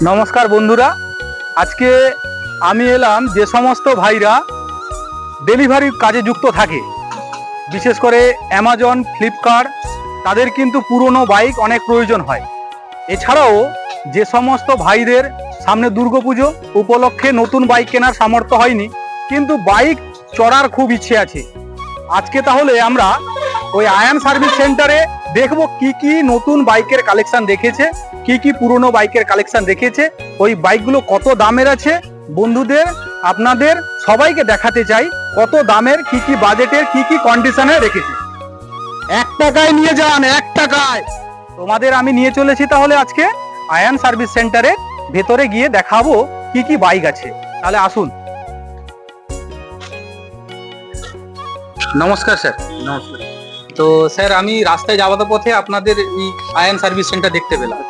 নমস্কার বন্ধুরা, আজকে আমি এলাম যে সমস্ত ভাইরা ডেলিভারির কাজে যুক্ত থাকে, বিশেষ করে অ্যামাজন, ফ্লিপকার্ট, তাদের কিন্তু পুরনো বাইক অনেক প্রয়োজন হয়। এছাড়াও যে সমস্ত ভাইদের সামনে দুর্গাপুজো উপলক্ষে নতুন বাইক কেনার সামর্থ্য হয়নি, কিন্তু বাইক চড়ার খুব ইচ্ছে আছে। আজকে তাহলে আমরা ওই আয়ান সার্ভিস সেন্টারে দেখবো কি কি নতুন বাইকের কালেকশন রেখেছে, কি কি পুরনো বাইকের কালেকশন রেখেছে, ওই বাইকগুলো কত দামের আছে। বন্ধুদের, আপনাদের সবাইকে দেখাতে চাই কত দামের, কি কি বাজেটের, কি কি কন্ডিশনে রেখেছে। 1 টাকায় নিয়ে যান, 1 টাকায়। তোমাদের আমি নিয়ে চলেছি তাহলে আজকে আয়ান সার্ভিস সেন্টারে, ভেতরে গিয়ে দেখাবো কি কি বাইক আছে। তাহলে আসুন। নমস্কার স্যার। নমস্কার। তো স্যার, আমি রাস্তায় যাওয়ার পথে আপনাদের এই আয়ান সার্ভিস সেন্টার দেখতে পেলাম।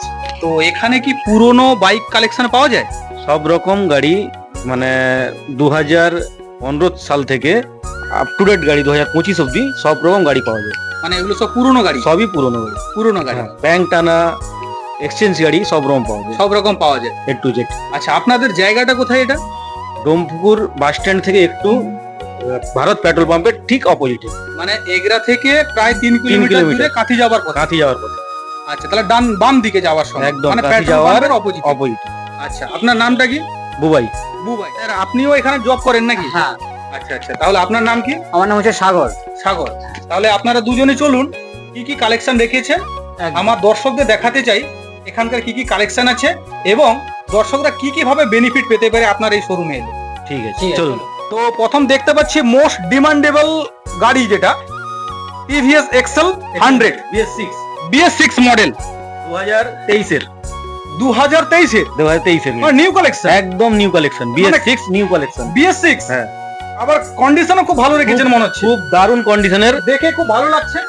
তো এখানে কি পুরনো বাইক কালেকশন পাওয়া যায়? সব রকম গাড়ি, মানে 2015 সাল থেকে আপ টু ডেট গাড়ি 2025 অব্দি সব রকম গাড়ি পাওয়া যায়। মানে এগুলো সব পুরনো গাড়ি? সবই পুরনো গাড়ি। পুরনো গাড়ি, ব্যাংক টানা, এক্সচেঞ্জ গাড়ি সব রকম পাওয়া যায়। সব রকম পাওয়া যায়, এ টু জেড। আচ্ছা, আপনাদের জায়গাটা কোথায় এটা? ডোমপুকুর বাস স্ট্যান্ড থেকে একটু ভারত পেট্রোল পাম্পের ঠিক অপোজিটে, মানে এগরা থেকে প্রায় 3 কিলোমিটার দূরে কাঁথি যাওয়ার পথে। কাঁথি যাওয়ার পথে। আচ্ছা, তাহলে বাম দিকে যাওয়ার সময় একদম মানে কাঁথি পেট্রোল যাওয়ার পাম্পের অপোজিট। আচ্ছা, আপনার নামটা কি? বুবাই। বুবাই স্যার, আপনিও এখানে জব করেন নাকি? হ্যাঁ। আচ্ছা আচ্ছা, তাহলে আপনার নাম কি? আমার নাম হচ্ছে সাগর। সাগর। তাহলে আপনারা দুজনে চলুন, কি কি কালেকশন রেখেছেন আমার দর্শকদের দেখাতে চাই, এখানকার কি কি কালেকশন আছে এবং দর্শকরা কি কি ভাবে বেনিফিট পেতে পারে আপনার এই শোরুমে এলে। ঠিক আছে, ঠিক আছে, চলুন। তো প্রথম দেখতে পাচ্ছি মোস্ট ডিমান্ডেবল গাড়ি, যেটা টিভিএস এক্সেল 100 BS6 মডেল 2023 2023 এর নিউ কালেকশন, একদম new collection. BS6 new collection. BS6। হ্যাঁ, আবার কন্ডিশনও খুব ভালো রেখেছেন মনে হচ্ছে, খুব দারুণ কন্ডিশনের। দেখে খুব ভালো লাগছে।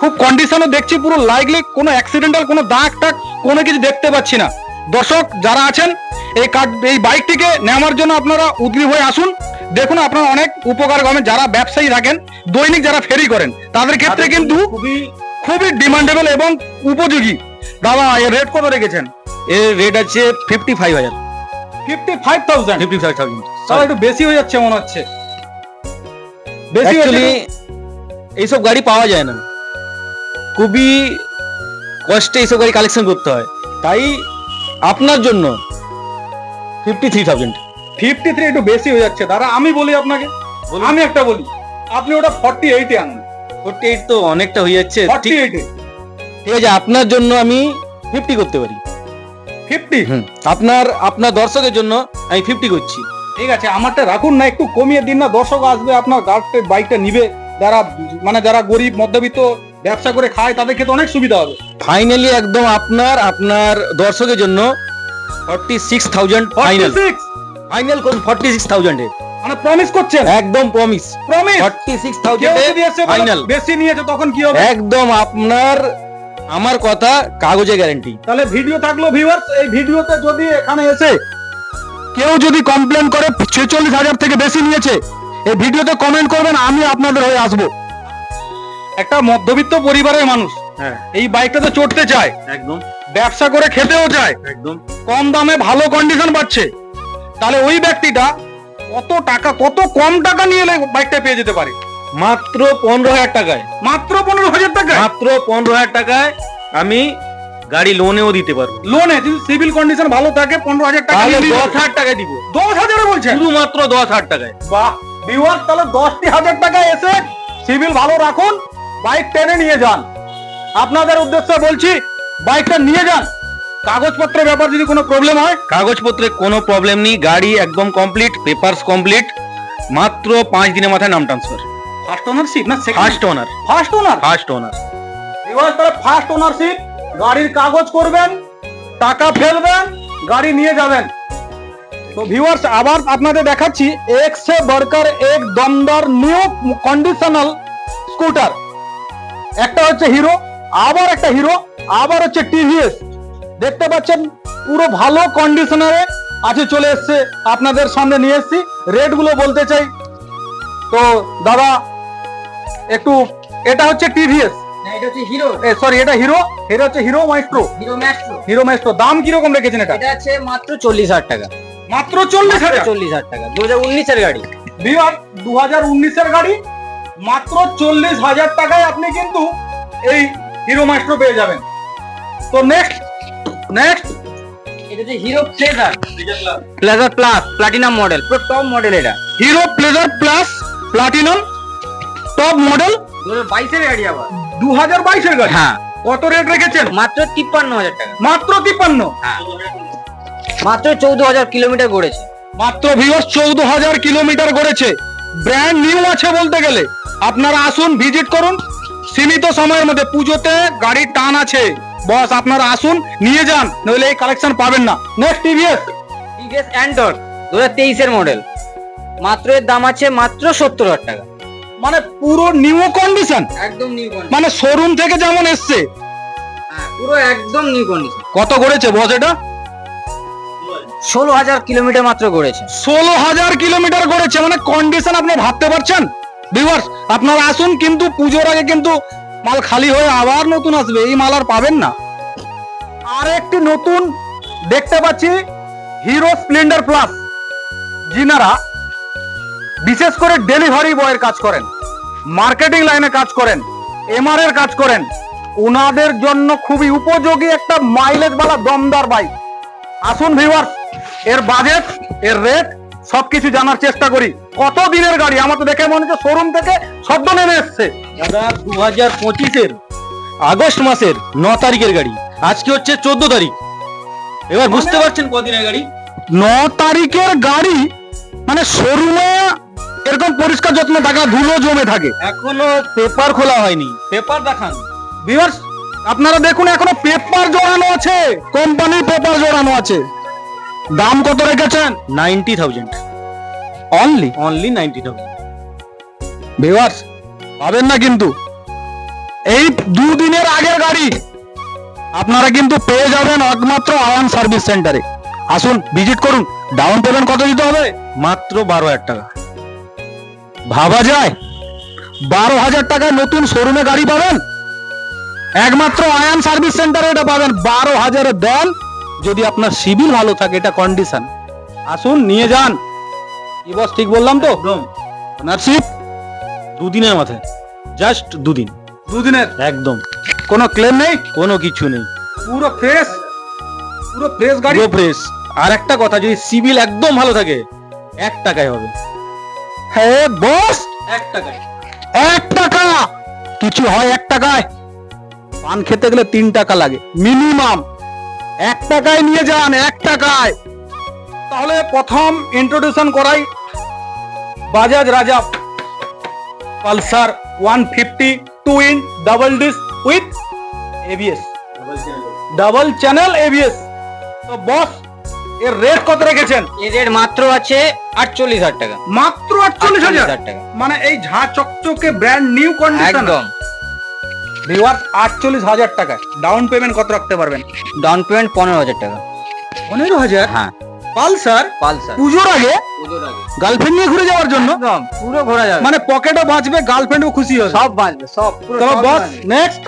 খুব কন্ডিশনও দেখছি, পুরো লাইগলি কোনো অ্যাক্সিডেন্টাল কোনো দাগ টাগ কোনো কিছু দেখতে পাচ্ছি না। দর্শক যারা আছেন এই বাইকটিকে নেওয়ার জন্য আপনারা উদ্গ্রীব হয়ে আসুন। দেখুন, আপনারা অনেক উপকার পাবেন। যারা ব্যবসায়ী থাকেন, দৈনিক যারা ফেরি করেন, তাদের ক্ষেত্রে কিন্তু খুবই ডিমান্ডেবল এবং উপযোগী। দাদা, এর রেট কত রেখেছেন? এর রেট আছে 55,000। 55,000? 55,000। তাহলে একটু বেশি হয়ে যাচ্ছে মনে হচ্ছে। বেশি অ্যাকচুয়ালি এইসব গাড়ি পাওয়া যায় না, খুবই কষ্টে এইসব গাড়ি কালেকশন করতে হয়। তাই আপনার জন্য 53,000। 53 একটু বেশি হয়ে যাচ্ছে দাদা। আমি বলি আপনাকে, আমি একটা বলি, আপনি ওটা 48 আনুন। 48 তো অনেকটা হয়ে যাচ্ছে। ঠিক 48 ঠিক আছে, আপনার জন্য আমি 50 করতে পারি। 50? আপনার দর্শকের জন্য আমি 50 করছি। ঠিক আছে, আমারটা রাখুন না, একটু কমিয়ে দিন না। দর্শক আসবে, আপনার বাইকটা নিবে, যারা গরিব মধ্যবিত্ত ব্যবসা করে খায়, তাদের ক্ষেত্রে অনেক সুবিধা হবে। ফাইনালি একদম আপনার দর্শকের জন্য 46,000 ফাইনাল। 46? করুন 46,000 এ। মানে প্রমিস করছেন? একদম প্রমিস। 46,000 46,000 ফাইনাল। বেশি নিয়েছে তখন কি হবে? একদম আমার কথা কাগজে গ্যারান্টি। তাহলে ভিডিও থাকলো ভিউয়ার্স, এই ভিডিওতে যদি এখানে এসে কেউ যদি কমপ্লেন করে 46,000 থেকে বেশি নিয়েছে, এই ভিডিওতে কমেন্ট করবেন, আমি আপনাদের হয়ে আসবো। একটা মধ্যবিত্ত পরিবারের মানুষ হ্যাঁ, এই বাইকটাতে চড়তে চায়, একদম ব্যবসা করে খেতেও চায়, একদম কম দামে ভালো কন্ডিশন পাচ্ছে, তাহলে ওই ব্যক্তিটা কত কম টাকা নিয়ে এলে বাইকটা পেয়ে যেতে পারে? মাত্র 15,000 টাকায়। মাত্র 15,000 টাকা? মাত্র 15,000 টাকায় আমি গাড়ি লোনেও দিতে পারবো। লোনে যদি সিভিল কন্ডিশন ভালো থাকে 15,000 টাকা তাহলে নিয়ে 10,000 টাকা দিব। 10,000 বলছেন? শুধুমাত্র 10,000 টাকায়। বাহ ভিউয়ার্স, তাহলে 10,000 টাকায় এসে সিভিল ভালো রাখুন, বাইক টেনে নিয়ে যান। আপনাদের উদ্দেশ্যে বলছি, বাইকটা নিয়ে যান। কাগজপত্রের ব্যাপার যদি কোনো প্রবলেম হয়, কাগজপত্রে কোনো প্রবলেম নেই, গাড়ি একদম কমপ্লিট, পেপারস কমপ্লিট। মাত্র 5 দিনের মাথায় নাম ট্রান্সফার। ফার্স্ট ওনারশিপ না first owner. First owner? First owner. Viewers, তাহলে ফার্স্ট ওনারশিপ, গাড়ির কাগজ করবেন, টাকা ফেলবেন, গাড়ি নিয়ে যাবেন। তো ভিউয়ার্স, আবার আপনাদের দেখাচ্ছি এক সে বড়কর এক দমদার নিউ কন্ডিশনাল স্কুটার। একটা হচ্ছে হিরো, আবার একটা হিরো, আবার হচ্ছে টিভিএস। দেখতে পাচ্ছেন পুরো ভালো কন্ডিশনারে আছে, চলে এসছে, আপনাদের সামনে নিয়ে এসেছি। রেট গুলো বলতে চাই। তো দাদা একটু, এটা হচ্ছে টিভিএস, এটা হচ্ছে হিরো। সরি এটা হিরো, এটা হচ্ছে hero Maestro. Hero Maestro. Hero Maestro, দাম কিরকম রেখেছেন এটা? এটা আছে মাত্র 40,000 টাকা। মাত্র 40,000। 40,000 টাকা, 2019 এর গাড়ি। ভিউয়ার 2019 এর গাড়ি মাত্র 40,000 টাকায় আপনি কিন্তু এই হিরো মাইস্ট্রো পেয়ে যাবেন। তো নেক্সট এটা হচ্ছে hero pleasure plus platinum model, পুরো টপ মডেল। এটা hero pleasure plus platinum top model 2022 এর গাড়ি আবার। 2022 এর গাড়ি। হ্যাঁ, কত রেট রেখেছেন? মাত্র 53,000 টাকা। মাত্র 53। হ্যাঁ, মাত্র 14,000 কিলোমিটার গড়েছে। মাত্র ভিউয়ার্স 14,000 কিলোমিটার গড়েছে, ব্র্যান্ড নিউ আছে বলতে গেলে। আপনারা আসুন, ভিজিট করুন, সীমিত সময়ের মধ্যে, পুজোতে গাড়ির টান আছে বস, আপনারা আসুন নিয়ে যান, নইলে এই কালেকশন পাবেন না। নেক্সট টিভিএস অ্যান্টর্ক 2023 এর মডেল, মাত্র এর দাম আছে মাত্র 70,000 টাকা। মানে পুরো নিউ কন্ডিশন, একদম নিউ কন্ডিশন, মানে শোরুম থেকে যেমন এসছে। হ্যাঁ পুরো একদম নিউ কন্ডিশন। কত গড়েছে বস এটা? 16,000 কিলোমিটার মাত্র গড়েছে। 16,000 কিলোমিটার গড়েছে, মানে কন্ডিশন আপনি ভাবতে পারছেন ভিউয়ার্স। আপনারা আসুন, কিন্তু পুজোর আগে কিন্তু মাল খালি হয়ে আবার নতুন আসবে, এই মাল আর পাবেন না। আর একটি নতুন দেখতে পাচ্ছি হিরো স্প্লেন্ডার প্লাস। যিনারা বিশেষ করে ডেলিভারি বয়ের কাজ করেন, মার্কেটিং লাইনে কাজ করেন, এমআর এর কাজ করেন, ওনাদের জন্য খুবই উপযোগী একটা মাইলেজ वाला দমদার বাইক। আসুন ভিউয়ার্স, এর বাজেট, এর রেট সবকিছু জানার চেষ্টা করি। কত দিনের গাড়ি? আমার তো দেখে মনে হচ্ছে শোরুম থেকে সদ্য নেমে এসছে। দাদা 2025 এর আগস্ট মাসের 9 তারিখের গাড়ি, আজকে হচ্ছে 14 তারিখ। এবার বুঝতে পারছেন কদিনের গাড়ি? 9 তারিখের গাড়ি, মানে শোরুমে এরকম পরিষ্কার যত্ন থাকা, ধুলো জমে থাকে। এখনো পেপার খোলা হয়নি, পেপার দেখান। ভিউয়ার্স আপনারা দেখুন, এখনো পেপার জড়ানো আছে, কোম্পানির পেপার জড়ানো আছে। দাম কত রেখেছেন? 90,000 অনলি। 90,000। ভিউয়ার্স পাবেন না কিন্তু, এই দুদিনের আগের গাড়ি আপনারা কিন্তু পেয়ে যাবেন একমাত্র আয়ান সার্ভিস সেন্টারে। আসুন, ভিজিট করুন। ডাউন পেমেন্ট কত দিতে হবে? মাত্র 12,000 টাকা। ভাবা যায় 12,000 টাকায় নতুন শোরুমে গাড়ি পাবেন? একমাত্র আয়ান সার্ভিস সেন্টারে এটা পাবেন। 12,000 দেন, যদি আপনার সিভিল ভালো থাকে, এটা কন্ডিশন। আসুন নিয়ে যান। কি বস, ঠিক বললাম তো? একদম ওনারশিপ দুদিনের মাথায়, জাস্ট দুদিন, দুদিনের, একদম কোনো ক্লেম নেই, কোনো কিছু নেই, পুরো ফ্রেশ, পুরো ফ্রেশ গাড়ি। পুরো ফ্রেশ। আর একটা কথা, যদি সিভিল একদম ভালো থাকে 1 টাকায় হবে। হ্যাঁ বস, 1 টাকায়। 1 টাকা কিছু হয় 1 টাকায়? পান খেতে গেলে 3 টাকা লাগে মিনিমাম, 1 টাকায় নিয়ে যান, 1 টাকায়। তাহলে প্রথম ইন্ট্রোডিউশন করাই বাজাজ রাজা Pulsar 150 twin double disc with ABS, double channel ABS. তো বস এর রেট কত রেখেছেন? এর রেট মাত্র আছে 48,000 টাকা। মাত্র 48,000 টাকা, মানে এই ঝাঁ চকচকে ব্র্যান্ড নিউ কন্ডিশন। একদম। ভিউয়ার্স 48,000 টাকা। ডাউন পেমেন্ট কত রাখতে পারবেন? ডাউন পেমেন্ট 15,000 টাকা। 15,000? হ্যাঁ, পালসার পালসার পুজোর আগে পুজোর আগে গার্লফ্রেন্ড নিয়ে ঘুরে যাওয়ার জন্য একদম পুরো ঘোরা যাবে, মানে পকেটও বাঁচবে, গার্লফ্রেন্ডও খুশি হবে। সব বাঁচবে, সব পুরো। তো boss next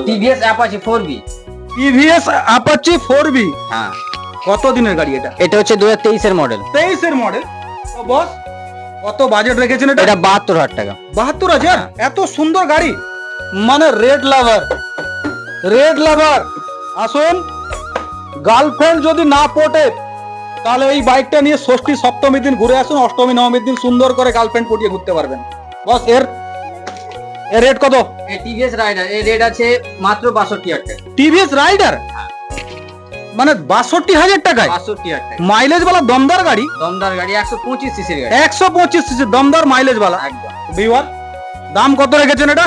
TVS Apache 4B। TVS Apache 4B। হ্যাঁ, কত দিনের গাড়ি এটা? এটা হচ্ছে 2023 এর মডেল। 23 এর মডেল। তো বস কত বাজেট রেখেছেন এটা? এটা 72,000 টাকা। 72,000? এত সুন্দর গাড়ি, মানে রেড লাভার, রেড লাভার। আসুন, গার্লফ্রেন্ড যদি না পটে তাহলে এই বাইকটা নিয়ে ষষ্ঠী সপ্তমীর দিন ঘুরে আসুন, অষ্টমী নবমীর দিন সুন্দর করে গার্লফ্রেন্ড পটিয়ে ঘুরতে পারবেন। বস এর রেট কত? এই টিভিএস রাইডার এর রেট আছে মাত্র 62,000 টাকা। টিভিএস রাইডার মানে 62,000 টাকায় 62,000 টাকা। মাইলেজ वाला দমদার গাড়ি, দমদার গাড়ি, 125 সিসির গাড়ি। 125 সিসি দমদার মাইলেজ वाला। একদম। ভিউয়ার দাম কত রেখেছেন এটা?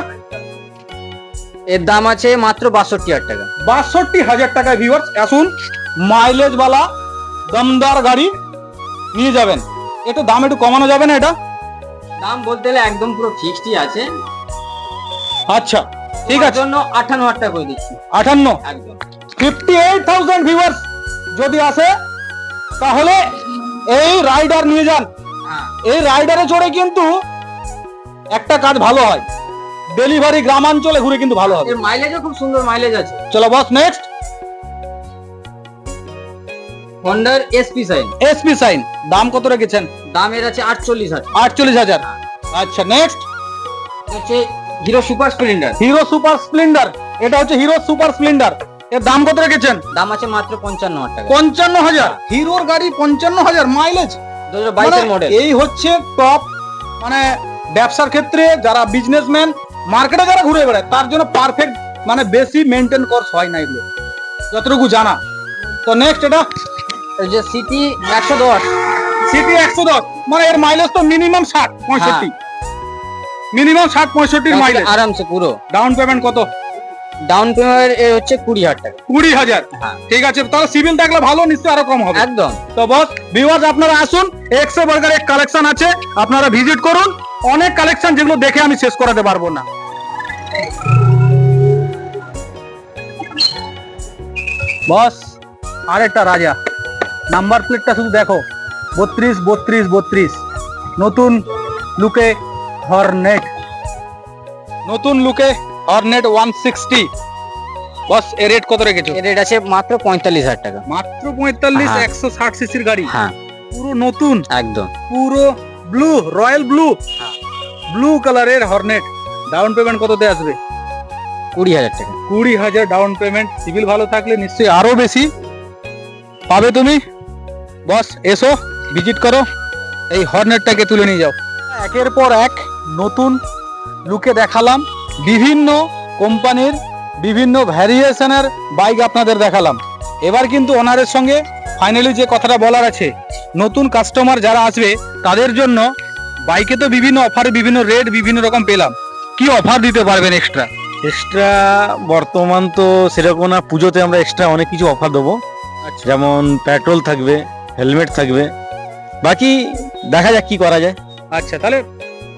এর দাম আছে মাত্র 62,000 টাকা। 62,000 টাকায় ভিউয়ার্স আসুন, মাইলেজ वाला দমদার গাড়ি নিয়ে যাবেন। একটু দাম একটু কমানো যাবে না এটা? দাম বলতে গেলে একদম পুরো ফিক্সডই আছে। আচ্ছা ঠিক তোমার আছে, জন্য 58,000 টাকা করে দিচ্ছি। 58, একদম। 58,000 ভিউয়ার্স যদি আসে তাহলে এই রাইডার নিয়ে যান। হ্যাঁ, এই রাইডারে চড়ে কিন্তু একটা কাজ ভালো হয়, ডেলিভারি গ্রামাঞ্চলে ঘুরে কিন্তু ভালো হবে। এর মাইলেজও খুব সুন্দর মাইলেজ আছে। চলো বস নেক্সট। হন্ডার এসপি সাইন। এসপি সাইন, দাম কত রেখেছেন? দাম এর আছে 48,000। 48,000। আচ্ছা নেক্সট। হচ্ছে hero super Splendor. Hero super Splendor, এটা হচ্ছে হিরো সুপার স্প্লেন্ডার, এর দাম কত রেখেছেন? দাম আছে মাত্র 55,000 টাকা। 55,000। হিরোর গাড়ি 55,000 মাইলেজ। 2022 এর মডেল। এই হচ্ছে টপ, মানে ব্যবসার ক্ষেত্রে যারা বিজনেসম্যান, মার্কেটে যারা ঘুরে বেড়ায় তার জন্য পারফেক্ট, মানে বেশি মেনটেন কোর্স হয় না এগুলো, যতটুকু জানা। তো নেক্সট এটা এই যে সিটি 110। সিটি 110, মানে এর মাইলেজ তো মিনিমাম 60-65, মিনিমাম 60-65 মাইলেজ আরামসে পুরো। ডাউন পেমেন্ট কত? ডাউন পেমেন্ট এর হচ্ছে 20,000 টাকা। 20,000। হ্যাঁ। ঠিক আছে, তাহলে সিভিল থাকলে ভালো, নিশ্চয়ই আরো কম হবে। একদম। তো বস ভিউয়ার্স আপনারা আসুন, এক্সে বার্গার এক কালেকশন আছে, আপনারা ভিজিট করুন। অনেক কালেকশন যেগুলো দেখে আমি শেষ করাতে পারবো না। বস আরেকটা রাজা, নাম্বার প্লেটটা শুধু দেখো, 32-32-32, নতুন লুকে হর্নেট, নতুন লুকে হর্নেট 160। বস এর রেট কত রেখেছো? এর রেট আছে মাত্র 45,000 টাকা। মাত্র 45। হ্যাঁ। 160 সিসির গাড়ি, হ্যাঁ পুরো নতুন, একদম। পুরো ব্লু, রয়্যাল ব্লু, ব্লু কালারের হর্নেট। ডাউন পেমেন্ট কততে আসবে? 20,000 টাকা। 20,000 ডাউন পেমেন্ট। সিভিল ভালো থাকলে নিশ্চয়ই আরো বেশি পাবে তুমি। বস এসো, ভিজিট করো, এই হর্নেটটাকে তুলে নিয়ে যাও। একের পর এক নতুন লুকে দেখালাম, বিভিন্ন কোম্পানির বিভিন্ন ভ্যারিয়েশনের বাইক আপনাদের দেখালাম। এবার কিন্তু ওনারের সঙ্গে ফাইনালি যে কথাটা বলার আছে, নতুন কাস্টমার যারা আসবে তাদের জন্য বাইকে তো বিভিন্ন অফারে বিভিন্ন রেট বিভিন্ন রকম পেলাম, কি অফার দিতে পারবেন এক্সট্রা? এক্সট্রা বর্তমান তো সেরকম না, পুজোতে আমরা এক্সট্রা অনেক কিছু অফার দেবো, যেমন পেট্রোল থাকবে, হেলমেট থাকবে, বাকি দেখা যাক কি করা যায়। আচ্ছা তাহলে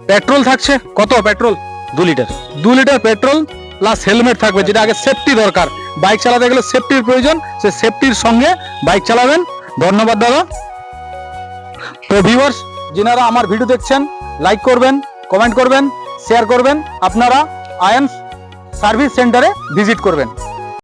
পেট্রোল থাকছে কত? Petrol 2 litre. 2 litre petrol plus helmet থাকবে, যেটা আগে সেফটি দরকার, বাইক চালাতে গেলে সেফটির প্রয়োজন, সে সেফটির সঙ্গে বাইক চালাবেন। ধন্যবাদ দাদা। তো ভিউয়ার্স যিনারা আমার ভিডিও দেখছেন, লাইক করবেন, কমেন্ট করবেন, শেয়ার করবেন, আপনারা আয়ান্স সার্ভিস সেন্টারে ভিজিট করবেন।